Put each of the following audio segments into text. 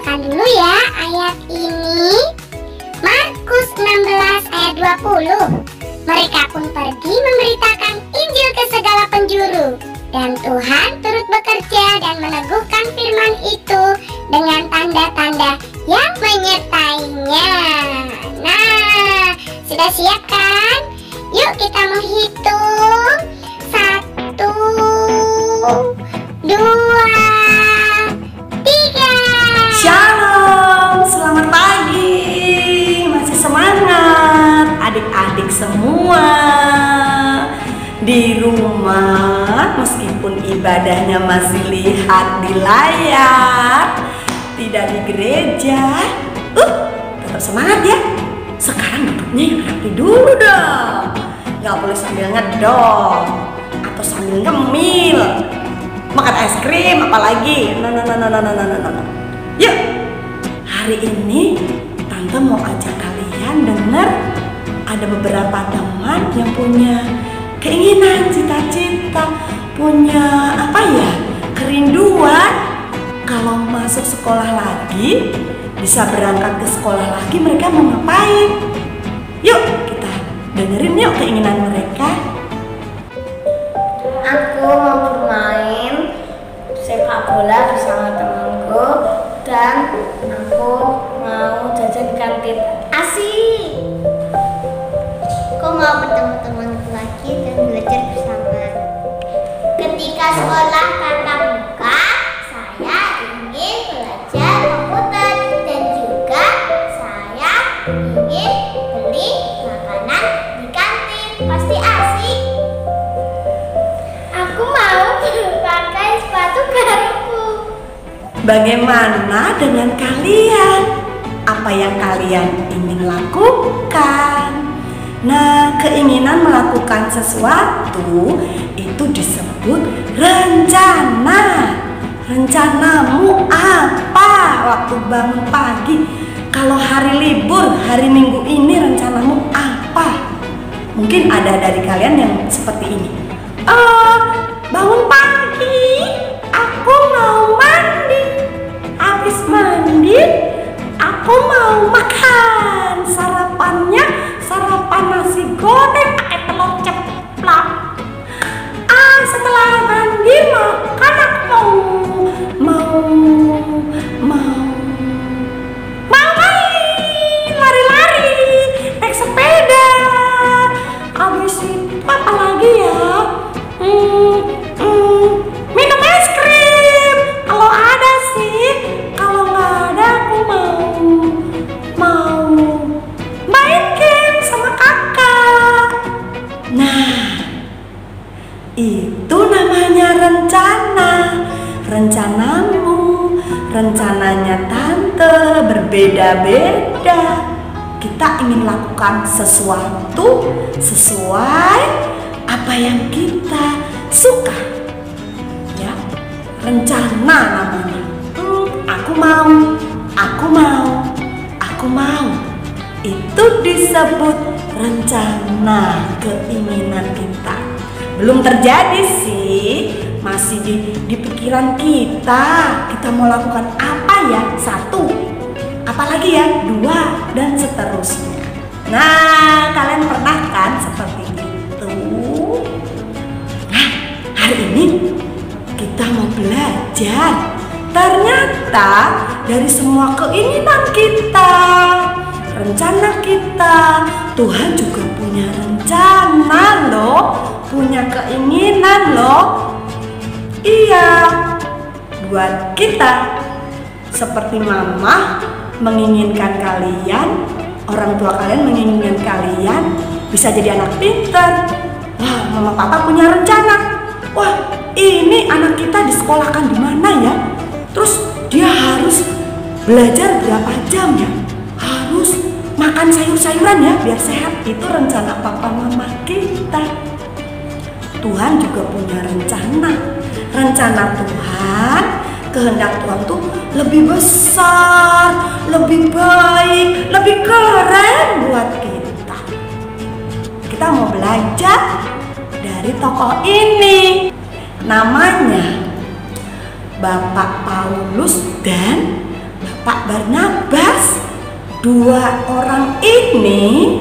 hafalkan dulu ya ayat ini. Markus 16 ayat 20. Mereka pun pergi memberitakan Injil ke segala penjuru, dan Tuhan turut bekerja dan meneguhkan firman itu dengan tanda-tanda yang menyertainya. Nah, sudah siap kan? Yuk kita menghitung. 1, 2, 3. Shalom, selamat pagi. Masih semangat adik-adik semua di rumah, meskipun ibadahnya masih lihat di layar, tidak di gereja. Tetap semangat ya. Sekarang duduknya yang rapi dulu dong. Gak boleh sambil ngedong atau sambil ngemil, makan es krim apalagi. No. Yuk, hari ini Tante mau ajak kalian denger ada beberapa teman yang punya keinginan, cita-cita, punya kerinduan kalau masuk sekolah lagi, bisa berangkat ke sekolah lagi. Mereka mau ngapain? Yuk kita dengerin yuk keinginan mereka. Aku mau bermain sepak bola bersama temanku, dan aku mau jajan di kantin asik. Aku mau bertemu temanku lagi dan belajar bersama. Ketika sekolah tatap muka, saya ingin belajar komputer dan juga saya ingin beli makanan di kantin. Pasti asik. Aku mau pakai sepatu baruku. Bagaimana dengan kalian? Apa yang kalian ingin lakukan? Nah, keinginan melakukan sesuatu itu disebut rencana. Rencanamu apa waktu bangun pagi? Kalau hari libur, hari Minggu ini rencanamu apa? Mungkin ada dari kalian yang seperti ini. Bangun pagi, aku mau mandi. Habis mandi, aku mau makan. Sarapannya sarapan nasi goreng pakai telur ceplok. Setelah mandi makan, aku mau main, lari-lari, naik sepeda. Habis itu apa lagi ya? Minum es krim kalau ada sih. Kalau nggak ada, aku mau main game sama kakak. Nah, itu namanya rencana. Rencanamu, rencananya Tante berbeda-beda. Kita ingin lakukan sesuatu sesuai apa yang kita suka, ya. Rencana namanya. Aku mau. Itu disebut rencana, keinginan kita. Belum terjadi sih, masih di pikiran kita. Kita mau lakukan apa ya? 1, apalagi ya? 2, dan seterusnya. Nah, kalian pernah kan seperti itu? Nah, hari ini kita mau belajar. Ternyata dari semua keinginan kita, rencana kita, Tuhan juga punya rencana loh, punya keinginan loh. Iya, buat kita. Seperti mama menginginkan kalian, orang tua kalian menginginkan kalian bisa jadi anak pintar. Wah, mama papa punya rencana. Wah, ini anak kita disekolahkan di mana ya? Terus dia harus belajar berapa jam ya? Harus makan sayur-sayuran ya biar sehat. Itu rencana papa mama kita. Tuhan juga punya rencana. Rencana Tuhan, kehendak Tuhan tuh lebih besar, lebih baik, lebih keren buat kita. Kita mau belajar dari tokoh ini. Namanya Bapak Paulus dan Bapak Barnabas. Dua orang ini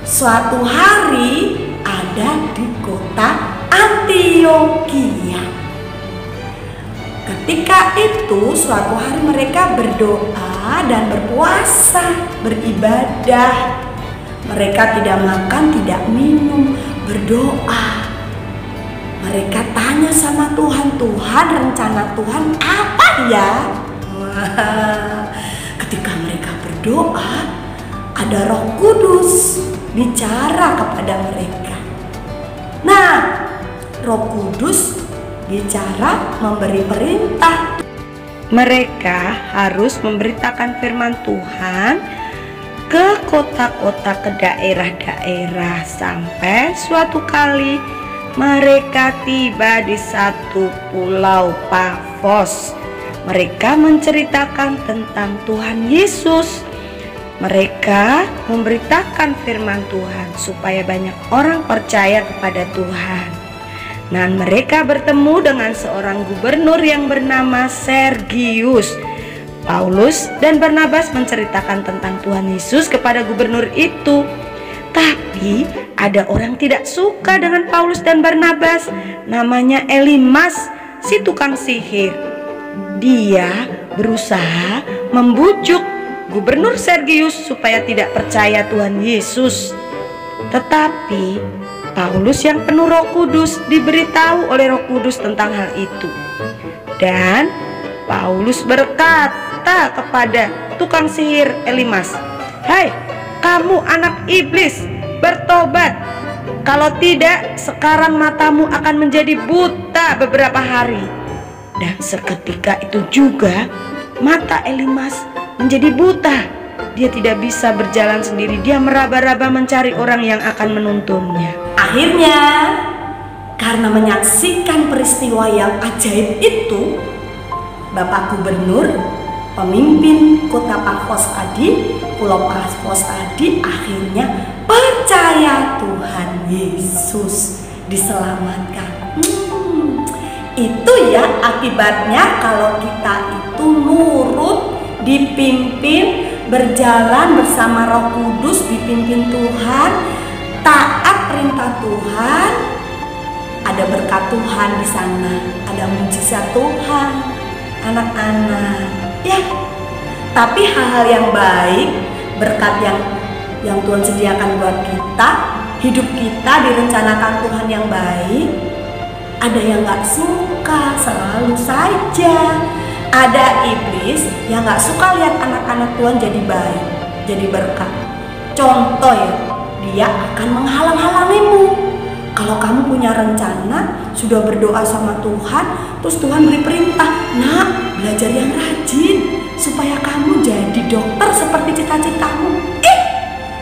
suatu hari ada di kota Antiokhia. Ketika itu suatu hari mereka berdoa dan berpuasa, beribadah. Mereka tidak makan, tidak minum, berdoa. Mereka tanya sama Tuhan, Tuhan, rencana Tuhan apa ya? Ketika mereka berdoa, ada Roh Kudus bicara kepada mereka. Nah, Roh Kudus bicara memberi perintah. Mereka harus memberitakan firman Tuhan ke kota-kota, ke daerah-daerah, sampai suatu kali mereka tiba di satu pulau Pafos. Mereka menceritakan tentang Tuhan Yesus. Mereka memberitakan firman Tuhan supaya banyak orang percaya kepada Tuhan. Dan mereka bertemu dengan seorang gubernur yang bernama Sergius. Paulus dan Barnabas menceritakan tentang Tuhan Yesus kepada gubernur itu. Tapi ada orang tidak suka dengan Paulus dan Barnabas, namanya Elimas, si tukang sihir. Dia berusaha membujuk gubernur Sergius supaya tidak percaya Tuhan Yesus. Tetapi Paulus yang penuh Roh Kudus diberitahu oleh Roh Kudus tentang hal itu. Dan Paulus berkata kepada tukang sihir Elimas, "Hai, kamu anak iblis, bertobat. Kalau tidak, sekarang matamu akan menjadi buta beberapa hari." Dan seketika itu juga mata Elimas menjadi buta. Dia tidak bisa berjalan sendiri. Dia meraba-raba mencari orang yang akan menuntunnya. Akhirnya, karena menyaksikan peristiwa yang ajaib itu, Bapak Gubernur, pemimpin kota Pafos tadi, Pulau Pafos tadi, akhirnya percaya Tuhan Yesus, diselamatkan. Itu ya akibatnya kalau kita itu nurut, dipimpin, berjalan bersama Roh Kudus, dipimpin Tuhan, taat perintah Tuhan, ada berkat Tuhan di sana, ada mujizat Tuhan, anak-anak. Ya, tapi hal-hal yang baik, berkat yang Tuhan sediakan buat kita, hidup kita direncanakan Tuhan yang baik. Ada yang gak suka, selalu saja. Ada iblis yang gak suka lihat anak-anak Tuhan jadi baik, jadi berkat. Contoh ya, dia akan menghalang-halangimu. Kalau kamu punya rencana, sudah berdoa sama Tuhan, terus Tuhan beri perintah, "Nak, belajar yang rajin supaya kamu jadi dokter seperti cita-citamu."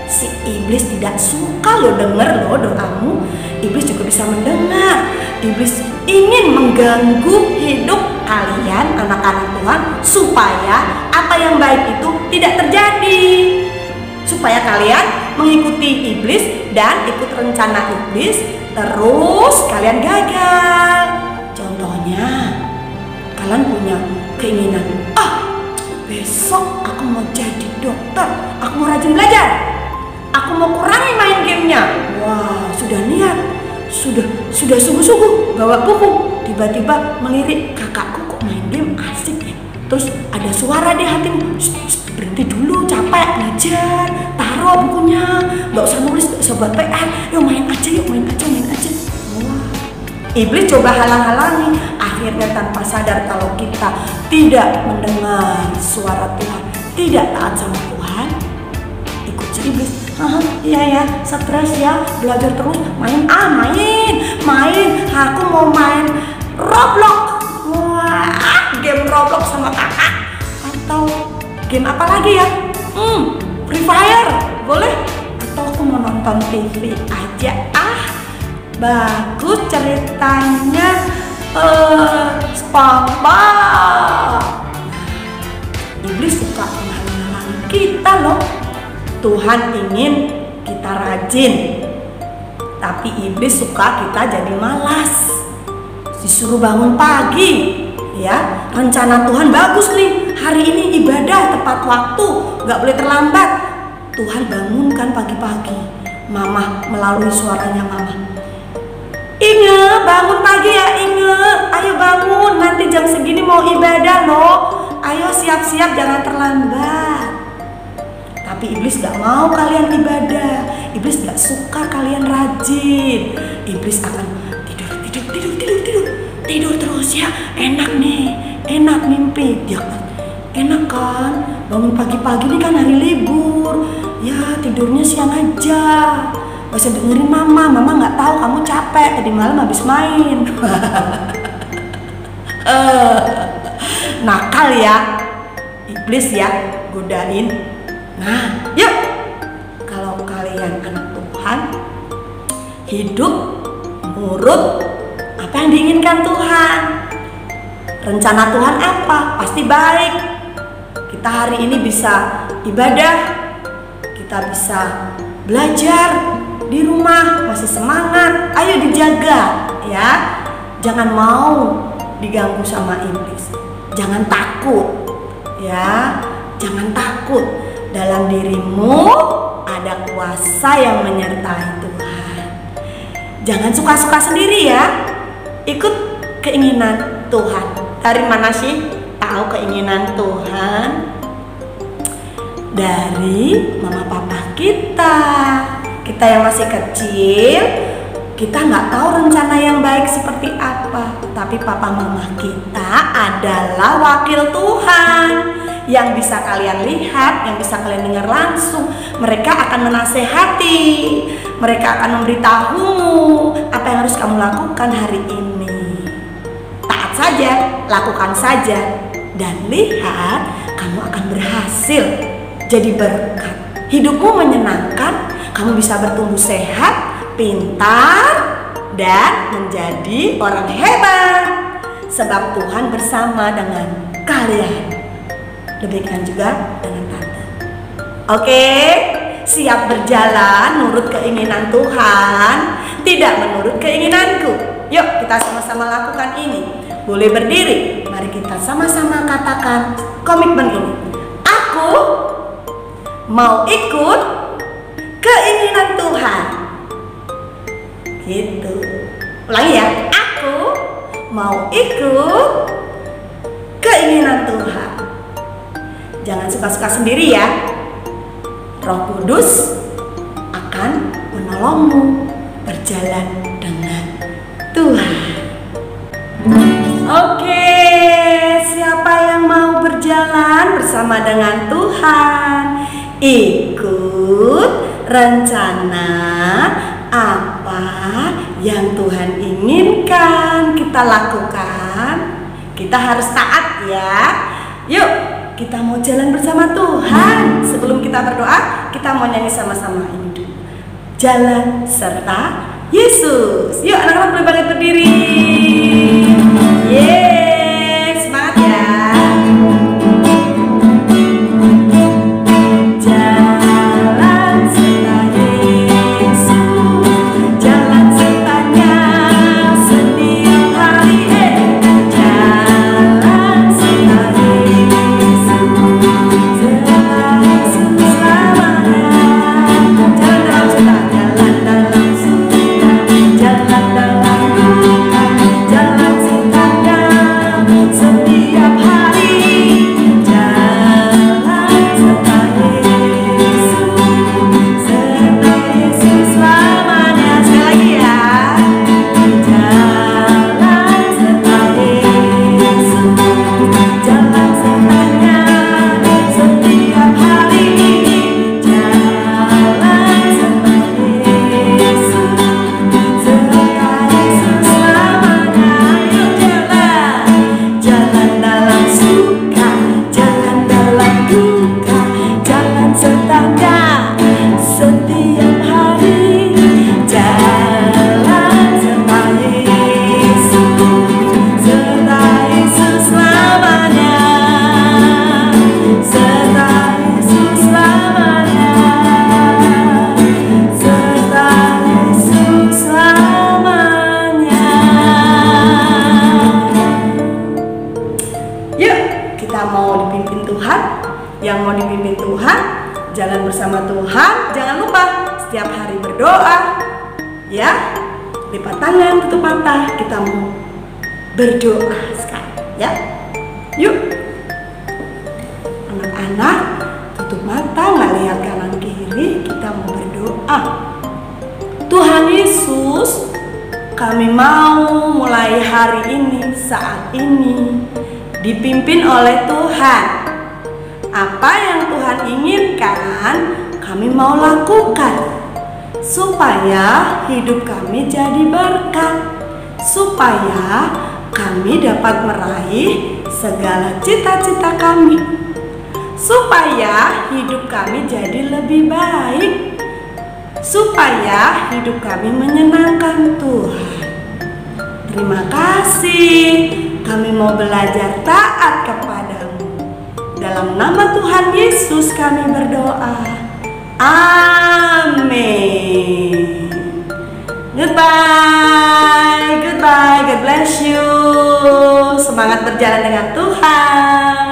Si iblis tidak suka lo dengar lo doamu. Iblis juga bisa mendengar. Iblis ingin mengganggu hidup kalian, anak-anak Tuhan, supaya apa yang baik itu tidak terjadi, supaya kalian mengikuti iblis dan ikut rencana iblis, terus kalian gagal. Contohnya, kalian punya keinginan, besok aku mau jadi dokter, aku mau rajin belajar, aku mau kurangi main gamenya. Wah, sudah niat, sudah sungguh-sungguh bawa buku, tiba-tiba melirik, kakakku kok main game asik ya. Terus ada suara di hatimu, berhenti dulu, capek belajar, taruh bukunya, nggak usah nulis, nggak usah buat PR, yuk main aja. Wah, iblis coba halang-halangi. Akhirnya tanpa sadar kalau kita tidak mendengar suara Tuhan, tidak taat sama Tuhan, ikut si iblis. Iya ya, stres ya, belajar terus, main, aku mau main Roblox. Wah, game Roblox sama kakak, atau game apa lagi ya? Free Fire, boleh? Atau aku mau nonton TV aja. Bagus ceritanya, SpongeBob. Iblis suka menghalang-halangi kita loh. Tuhan ingin kita rajin, tapi iblis suka kita jadi malas. Disuruh bangun pagi, ya. Rencana Tuhan bagus nih, hari ini ibadah tepat waktu, nggak boleh terlambat. Tuhan bangunkan pagi-pagi Mama melalui suaranya Mama. Inge, bangun pagi ya Inge, ayo bangun, nanti jam segini mau ibadah loh. Ayo siap-siap, jangan terlambat. Tapi iblis gak mau kalian ibadah. Iblis gak suka kalian rajin. Iblis akan tidur terus ya. Enak nih, enak mimpi. Dia kan enak kan, bangun pagi-pagi ini kan hari libur. Ya tidurnya siang aja, gak usah dengerin mama gak tahu kamu capek, tadi malam habis main. Nakal ya iblis ya, godain. Nah yuk, kalau kalian anak Tuhan, hidup nurut apa yang diinginkan Tuhan. Rencana Tuhan apa? Pasti baik. Kita hari ini bisa ibadah, kita bisa belajar di rumah, masih semangat. Ayo dijaga ya, jangan mau diganggu sama iblis. Jangan takut ya, jangan takut. Dalam dirimu ada kuasa yang menyertai Tuhan. Jangan suka-suka sendiri ya, ikut keinginan Tuhan. Dari mana sih tahu keinginan Tuhan? Dari mama papa kita. Kita yang masih kecil, kita nggak tahu rencana yang baik seperti apa. Tapi papa mama kita adalah wakil Tuhan yang bisa kalian lihat, yang bisa kalian dengar langsung. Mereka akan menasehati, mereka akan memberitahumu apa yang harus kamu lakukan hari ini. Taat saja, lakukan saja, dan lihat kamu akan berhasil jadi berkat. Hidupmu menyenangkan, kamu bisa bertumbuh sehat, pintar, dan menjadi orang hebat. Sebab Tuhan bersama dengan kalian. Demikian juga dengan Tante. Oke, siap berjalan nurut keinginan Tuhan, tidak menurut keinginanku. Yuk kita sama-sama lakukan ini. Boleh berdiri, mari kita sama-sama katakan komitmen ini. Aku mau ikut keinginan Tuhan. Gitu. Ulangi ya. Aku mau ikut keinginan Tuhan. Jangan suka-suka sendiri ya. Roh Kudus akan menolongmu berjalan dengan Tuhan. Oke, siapa yang mau berjalan bersama dengan Tuhan? Ikut rencana apa yang Tuhan inginkan kita lakukan. Kita harus taat ya. Yuk, kita mau jalan bersama Tuhan. Sebelum kita berdoa, kita mau nyanyi sama-sama ini dulu. Jalan serta Yesus. Yuk anak-anak boleh bangkit berdiri. Yeay, semangat ya. Jalan dalam yang mau dipimpin Tuhan, jalan bersama Tuhan. Jangan lupa setiap hari berdoa. Ya, lipat tangan, tutup mata. Kita mau berdoa sekarang, ya. Yuk, anak-anak, tutup mata, nggak lihat kanan kiri. Kita mau berdoa. Tuhan Yesus, kami mau mulai hari ini, saat ini, dipimpin oleh Tuhan. Apa yang Tuhan inginkan, kami mau lakukan supaya hidup kami jadi berkat, supaya kami dapat meraih segala cita-cita kami, supaya hidup kami jadi lebih baik, supaya hidup kami menyenangkan Tuhan. Terima kasih, kami mau belajar taat kepadamu. Dalam nama Tuhan Yesus kami berdoa. Amin. Goodbye, goodbye, God bless you. Semangat berjalan dengan Tuhan.